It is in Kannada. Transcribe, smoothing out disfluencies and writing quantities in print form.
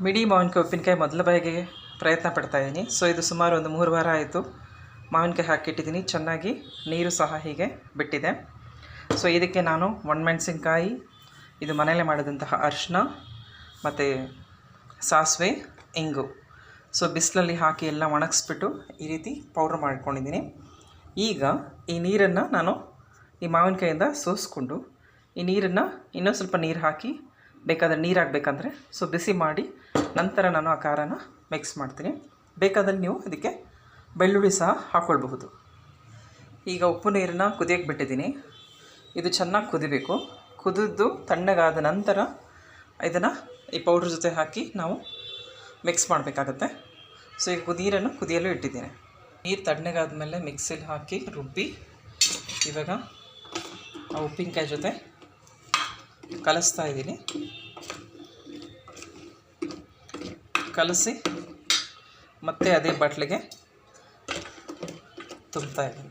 ಮಿಡಿ ಮಾವಿನಕಾಯಿ ಉಪ್ಪಿನಕಾಯಿ ಮೊದಲ ಬಾರಿಗೆ ಪ್ರಯತ್ನ ಪಡ್ತಾಯಿದ್ದೀನಿ. ಸೊ ಇದು ಸುಮಾರು ಒಂದು 3 ವಾರ ಆಯಿತು. ಮಾವಿನಕಾಯಿ ಹಾಕಿಟ್ಟಿದ್ದೀನಿ, ಚೆನ್ನಾಗಿ ನೀರು ಸಹ ಹೀಗೆ ಬಿಟ್ಟಿದೆ. ಸೊ ಇದಕ್ಕೆ ನಾನು ಒಣಮೆಣಸಿನ್ಕಾಯಿ, ಇದು ಮನೆಯಲ್ಲೇ ಮಾಡಿದಂತಹ ಅರಿಶಿನ ಮತ್ತು ಸಾಸಿವೆ, ಇಂಗು, ಸೊ ಬಿಸಿಲಲ್ಲಿ ಹಾಕಿ ಎಲ್ಲ ಒಣಗಿಸ್ಬಿಟ್ಟು ಈ ರೀತಿ ಪೌಡ್ರ್ ಮಾಡ್ಕೊಂಡಿದ್ದೀನಿ. ಈಗ ಈ ನೀರನ್ನು ನಾನು ಈ ಮಾವಿನಕಾಯಿಂದ ಸೋಸಿಕೊಂಡು ಈ ನೀರನ್ನು ಇನ್ನೂ ಸ್ವಲ್ಪ ನೀರು ಹಾಕಿ, ಬೇಕಾದರೆ ನೀರು ಹಾಕಬೇಕಂದ್ರೆ ಸೊ ಬಿಸಿ ಮಾಡಿ ನಂತರ ನಾನು ಆ ಖಾರನ ಮಿಕ್ಸ್ ಮಾಡ್ತೀನಿ. ಬೇಕಾದರೆ ನೀವು ಇದಕ್ಕೆ ಬೆಳ್ಳುಳ್ಳಿ ಸಹ ಹಾಕ್ಕೊಳ್ಬಹುದು. ಈಗ ಉಪ್ಪು ನೀರನ್ನು ಕುದಿಯೋಕ್ಕೆ ಬಿಟ್ಟಿದ್ದೀನಿ. ಇದು ಚೆನ್ನಾಗಿ ಕುದಿಬೇಕು. ಕುದಿದು ತಣ್ಣಗಾದ ನಂತರ ಇದನ್ನು ಈ ಪೌಡ್ರ್ ಜೊತೆ ಹಾಕಿ ನಾವು ಮಿಕ್ಸ್ ಮಾಡಬೇಕಾಗತ್ತೆ. ಸೊ ಈಗ ನೀರನ್ನು ಕುದಿಯಲು ಇಟ್ಟಿದ್ದೀನಿ. ನೀರು ತಣ್ಣಗಾದ ಮೇಲೆ ಮಿಕ್ಸಿಲಿ ಹಾಕಿ ರುಬ್ಬಿ ಇವಾಗ ಆ ಉಪ್ಪಿನಕಾಯಿ ಜೊತೆ ಕಲಿಸ್ತಾ ಇದ್ದೀನಿ. ಕಲಸಿ ಮತ್ತೆ ಅದೇ ಬಾಟ್ಲಿಗೆ ತುಂಬ್ತಾ ಇದ್ದೀನಿ.